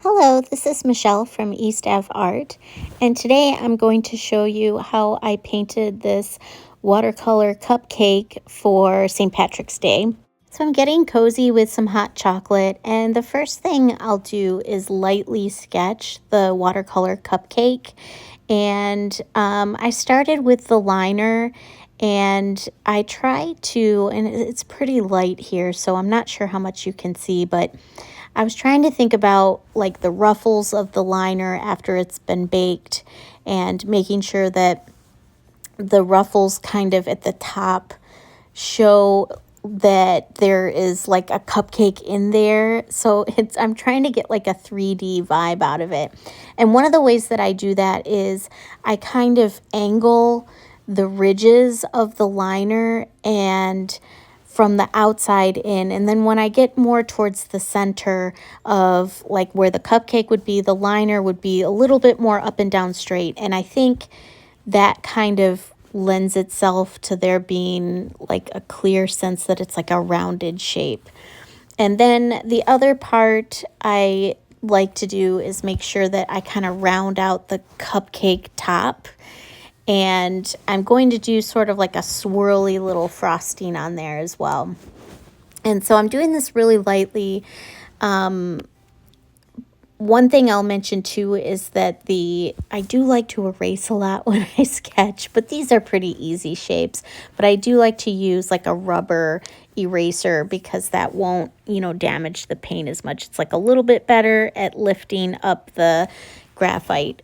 Hello, this is Michelle from East Ave Art, and today I'm going to show you how I painted this watercolor cupcake for St. Patrick's Day. So I'm getting cozy with some hot chocolate, and the first thing I'll do is lightly sketch the watercolor cupcake. And I started with the liner, and I try to, and it's pretty light here, so I'm not sure how much you can see, but I was trying to think about like the ruffles of the liner after it's been baked and making sure that the ruffles kind of at the top show that there is like a cupcake in there. So I'm trying to get like a 3D vibe out of it. And one of the ways that I do that is I kind of angle the ridges of the liner and from the outside in, and then when I get more towards the center of like where the cupcake would be, the liner would be a little bit more up and down straight, and I think that kind of lends itself to there being like a clear sense that it's like a rounded shape. And then the other part I like to do is make sure that I kind of round out the cupcake top, and I'm going to do sort of like a swirly little frosting on there as well. And so I'm doing this really lightly. One thing I'll mention too is that I do like to erase a lot when I sketch, but these are pretty easy shapes. But I do like to use like a rubber eraser because that won't, damage the paint as much. It's like a little bit better at lifting up the graphite.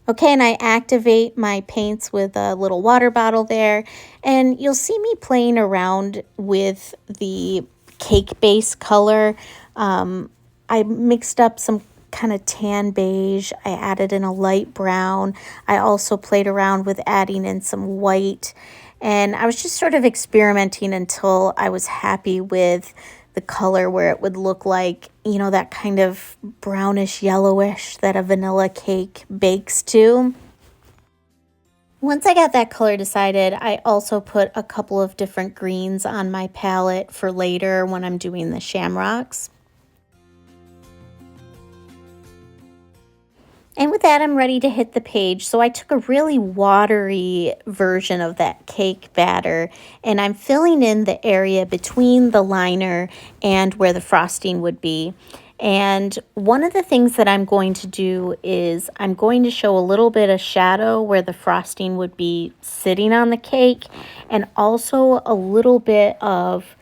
Okay, and I activate my paints with a little water bottle there, and you'll see me playing around with the cake base color. I mixed up some kind of tan beige. I added in a light brown. I also played around with adding in some white, and I was just sort of experimenting until I was happy with the color where it would look like, that kind of brownish yellowish that a vanilla cake bakes to. Once I got that color decided, I also put a couple of different greens on my palette for later when I'm doing the shamrocks. And with that, I'm ready to hit the page. So I took a really watery version of that cake batter, and I'm filling in the area between the liner and where the frosting would be. And one of the things that I'm going to do is I'm going to show a little bit of shadow where the frosting would be sitting on the cake, and also a little bit of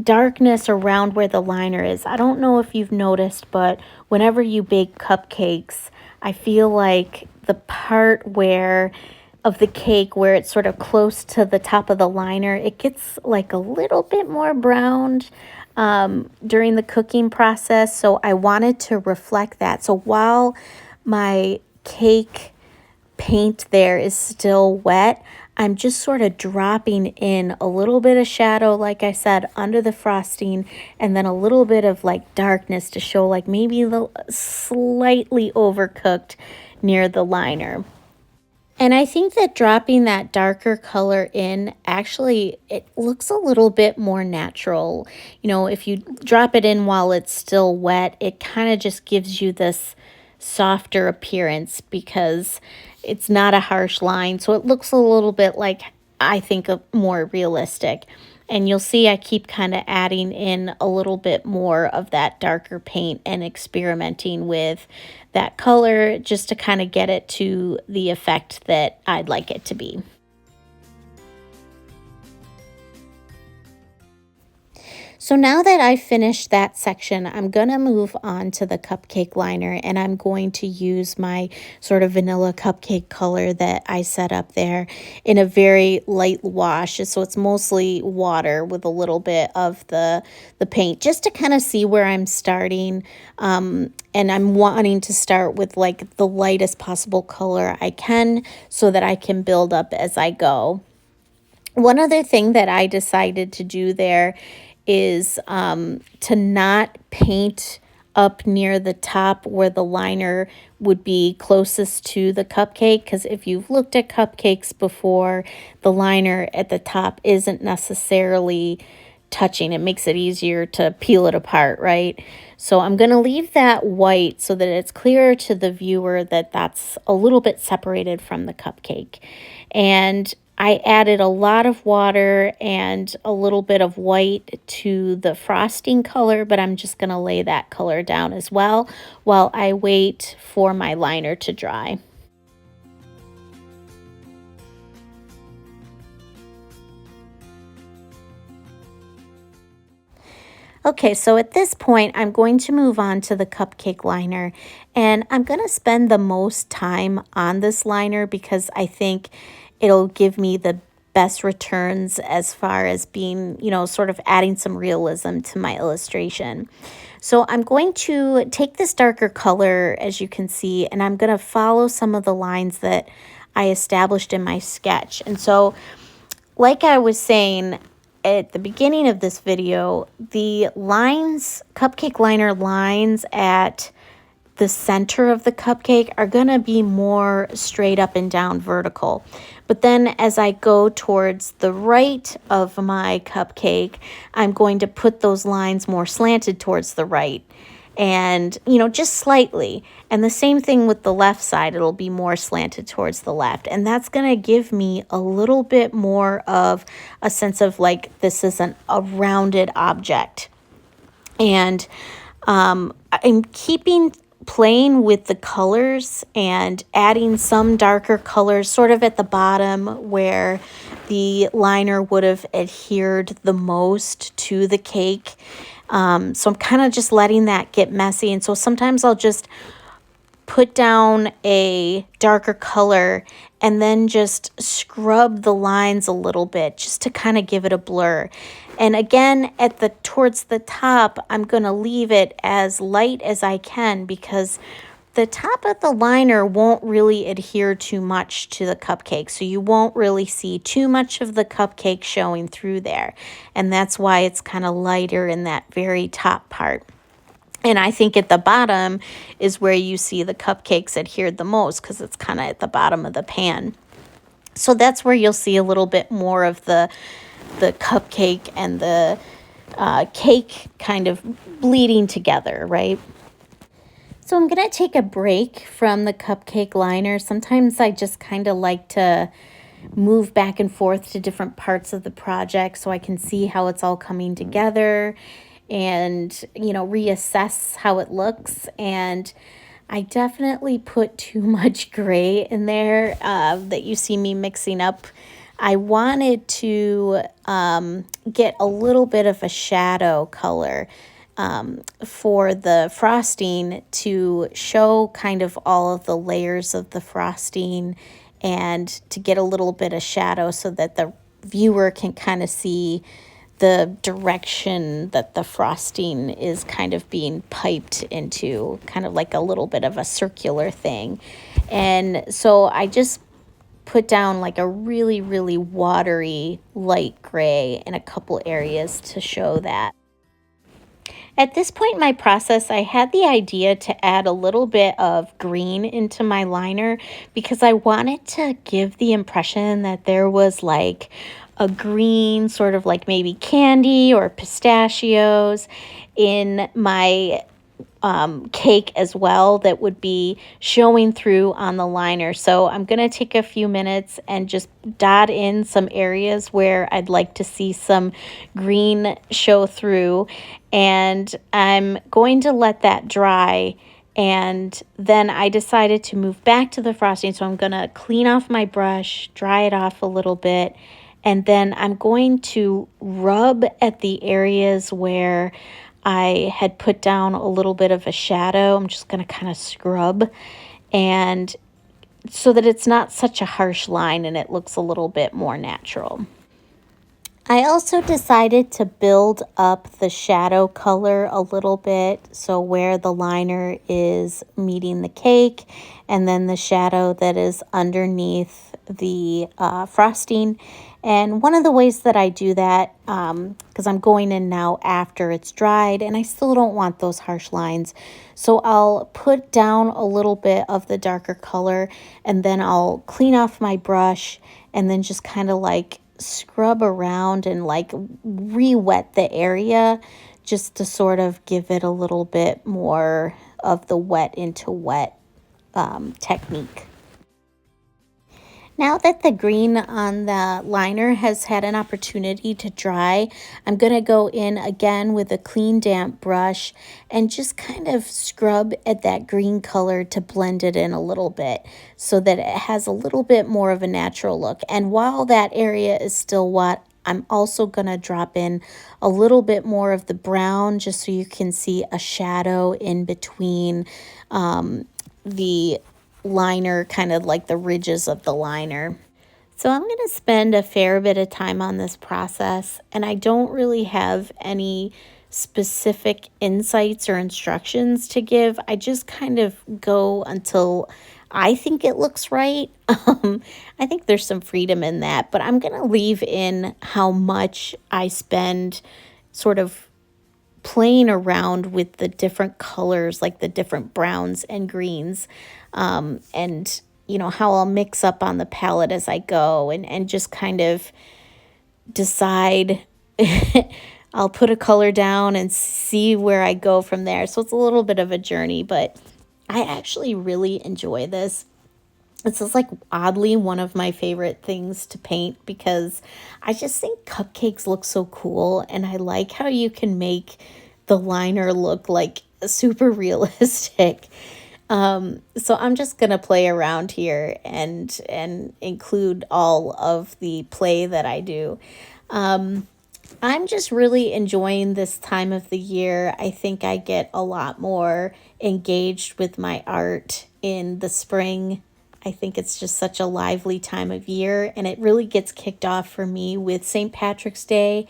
darkness around where the liner is. I don't know if you've noticed, but whenever you bake cupcakes, I feel like the part of the cake where it's sort of close to the top of the liner, it gets like a little bit more browned during the cooking process. So I wanted to reflect that. So while my cake paint there is still wet, I'm just sort of dropping in a little bit of shadow, like I said, under the frosting, and then a little bit of like darkness to show like maybe the slightly overcooked near the liner. And I think that dropping that darker color in, actually, it looks a little bit more natural. If you drop it in while it's still wet, it kind of just gives you this softer appearance because it's not a harsh line. So it looks a little bit like, I think, more realistic. And you'll see I keep kind of adding in a little bit more of that darker paint and experimenting with that color just to kind of get it to the effect that I'd like it to be. So now that I've finished that section, I'm going to move on to the cupcake liner, and I'm going to use my sort of vanilla cupcake color that I set up there in a very light wash. So it's mostly water with a little bit of the paint, just to kind of see where I'm starting. And I'm wanting to start with like the lightest possible color I can so that I can build up as I go. One other thing that I decided to do there is to not paint up near the top where the liner would be closest to the cupcake, because if you've looked at cupcakes before, the liner at the top isn't necessarily touching. It makes it easier to peel it apart, right? So I'm going to leave that white so that it's clearer to the viewer that that's a little bit separated from the cupcake. And I added a lot of water and a little bit of white to the frosting color, but I'm just going to lay that color down as well while I wait for my liner to dry. Okay, so at this point, I'm going to move on to the cupcake liner, and I'm going to spend the most time on this liner because I think it'll give me the best returns as far as being, sort of adding some realism to my illustration. So I'm going to take this darker color, as you can see, and I'm going to follow some of the lines that I established in my sketch. And so, like I was saying at the beginning of this video, the lines, cupcake liner lines at the center of the cupcake are going to be more straight up and down vertical. But then as I go towards the right of my cupcake, I'm going to put those lines more slanted towards the right. And, just slightly. And the same thing with the left side, it'll be more slanted towards the left. And that's going to give me a little bit more of a sense of like this isn't a rounded object. And I'm playing with the colors and adding some darker colors sort of at the bottom where the liner would have adhered the most to the cake. So I'm kind of just letting that get messy. And so sometimes I'll just put down a darker color and then just scrub the lines a little bit just to kind of give it a blur. And again, towards the top, I'm going to leave it as light as I can because the top of the liner won't really adhere too much to the cupcake, so you won't really see too much of the cupcake showing through there. And that's why it's kind of lighter in that very top part. And I think at the bottom is where you see the cupcakes adhered the most because it's kind of at the bottom of the pan. So that's where you'll see a little bit more of the cupcake and the cake kind of bleeding together, right? So I'm going to take a break from the cupcake liner. Sometimes I just kind of like to move back and forth to different parts of the project so I can see how it's all coming together and, reassess how it looks. And I definitely put too much gray in there that you see me mixing up. I wanted to get a little bit of a shadow color for the frosting to show kind of all of the layers of the frosting and to get a little bit of shadow so that the viewer can kind of see the direction that the frosting is kind of being piped into, kind of like a little bit of a circular thing. And so I just put down like a really, really watery light gray in a couple areas to show that. At this point in my process, I had the idea to add a little bit of green into my liner because I wanted to give the impression that there was like a green sort of like maybe candy or pistachios in my cake as well that would be showing through on the liner. So I'm going to take a few minutes and just dot in some areas where I'd like to see some green show through, and I'm going to let that dry. And then I decided to move back to the frosting, so I'm going to clean off my brush, dry it off a little bit, and then I'm going to rub at the areas where I had put down a little bit of a shadow. I'm just going to kind of scrub, and so that it's not such a harsh line and it looks a little bit more natural. I also decided to build up the shadow color a little bit, so where the liner is meeting the cake and then the shadow that is underneath the frosting. And one of the ways that I do that, because I'm going in now after it's dried and I still don't want those harsh lines, so I'll put down a little bit of the darker color and then I'll clean off my brush and then just kind of like scrub around and like re-wet the area just to sort of give it a little bit more of the wet into wet technique. Now that the green on the liner has had an opportunity to dry, I'm going to go in again with a clean damp brush and just kind of scrub at that green color to blend it in a little bit so that it has a little bit more of a natural look. And while that area is still wet, I'm also going to drop in a little bit more of the brown just so you can see a shadow in between the liner, kind of like the ridges of the liner. So I'm going to spend a fair bit of time on this process, and I don't really have any specific insights or instructions to give. I just kind of go until I think it looks right. I think there's some freedom in that, but I'm going to leave in how much I spend sort of playing around with the different colors, like the different browns and greens, and how I'll mix up on the palette as I go, and just kind of decide. I'll put a color down and see where I go from there. So it's a little bit of a journey, but I actually really enjoy this. This is like oddly one of my favorite things to paint because I just think cupcakes look so cool, and I like how you can make the liner look like super realistic. So I'm just gonna play around here and include all of the play that I do. I'm just really enjoying this time of the year. I think I get a lot more engaged with my art in the spring. I think it's just such a lively time of year, and it really gets kicked off for me with St. Patrick's Day.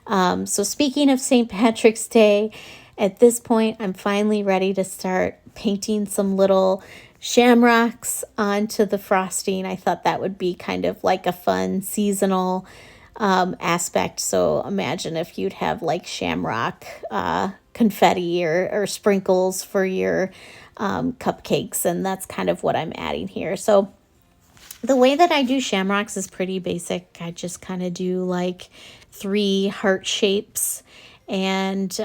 So speaking of St. Patrick's Day, at this point, I'm finally ready to start painting some little shamrocks onto the frosting. I thought that would be kind of like a fun seasonal aspect. So imagine if you'd have like shamrock confetti or sprinkles for your cupcakes, and that's kind of what I'm adding here. So the way that I do shamrocks is pretty basic. I just kind of do like 3 heart shapes, and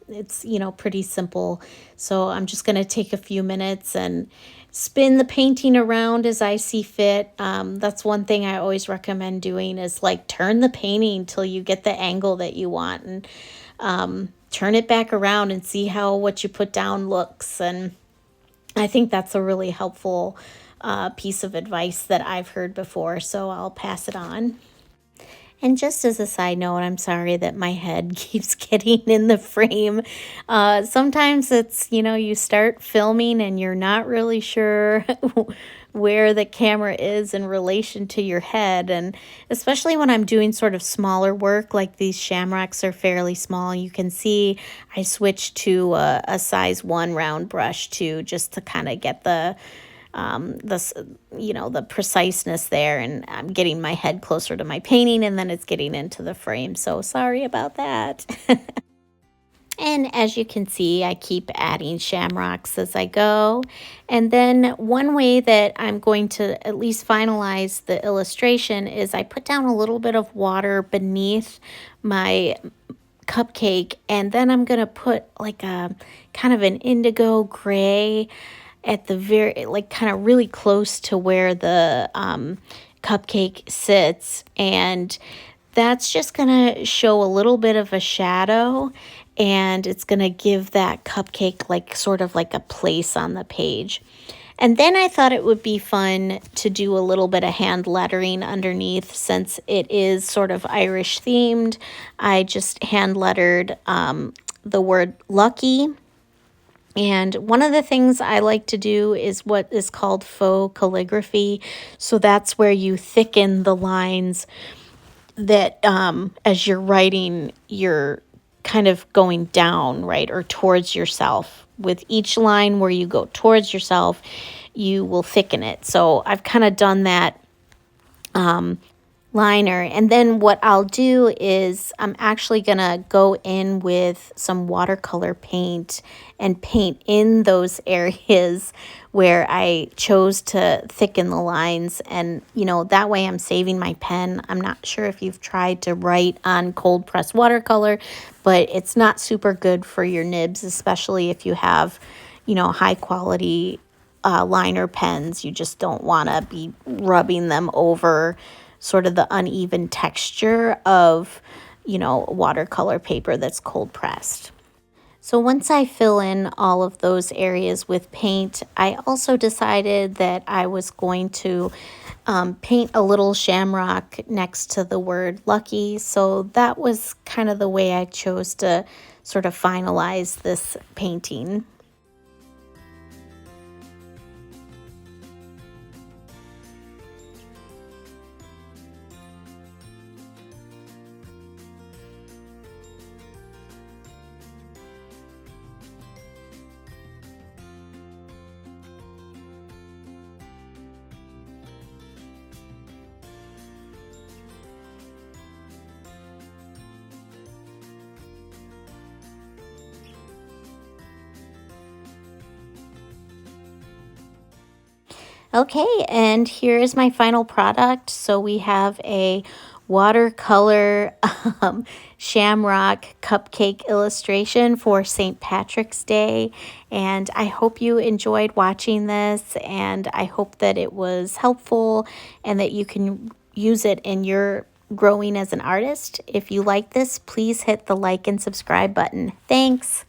it's pretty simple. So I'm just going to take a few minutes and spin the painting around as I see fit. That's one thing I always recommend doing is like turn the painting till you get the angle that you want, and turn it back around and see how what you put down looks. And I think that's a really helpful piece of advice that I've heard before, so I'll pass it on. And just as a side note, I'm sorry that my head keeps getting in the frame. Sometimes it's, you start filming and you're not really sure where the camera is in relation to your head. And especially when I'm doing sort of smaller work, like these shamrocks are fairly small, you can see I switched to a size 1 round brush too, just to kind of get the preciseness there, and I'm getting my head closer to my painting, and then it's getting into the frame. So sorry about that. And as you can see, I keep adding shamrocks as I go. And then one way that I'm going to at least finalize the illustration is I put down a little bit of water beneath my cupcake, and then I'm going to put like a kind of an indigo gray at the very, like kind of really close to where the cupcake sits. And that's just going to show a little bit of a shadow, and it's going to give that cupcake like sort of like a place on the page. And then I thought it would be fun to do a little bit of hand lettering underneath, since it is sort of Irish themed. I just hand lettered the word lucky. And one of the things I like to do is what is called faux calligraphy. So that's where you thicken the lines that as you're writing, you're kind of going down, right, or towards yourself. With each line where you go towards yourself, you will thicken it. So I've kind of done that liner. And then what I'll do is I'm actually gonna go in with some watercolor paint and paint in those areas where I chose to thicken the lines. And that way I'm saving my pen. I'm not sure if you've tried to write on cold press watercolor, but it's not super good for your nibs, especially if you have high quality liner pens. You just don't want to be rubbing them over sort of the uneven texture of, watercolor paper that's cold pressed. So once I fill in all of those areas with paint, I also decided that I was going to paint a little shamrock next to the word lucky. So that was kind of the way I chose to sort of finalize this painting. Okay, and here is my final product. So we have a watercolor shamrock cupcake illustration for St. Patrick's Day. And I hope you enjoyed watching this, and I hope that it was helpful and that you can use it in your growing as an artist. If you like this, please hit the like and subscribe button. Thanks.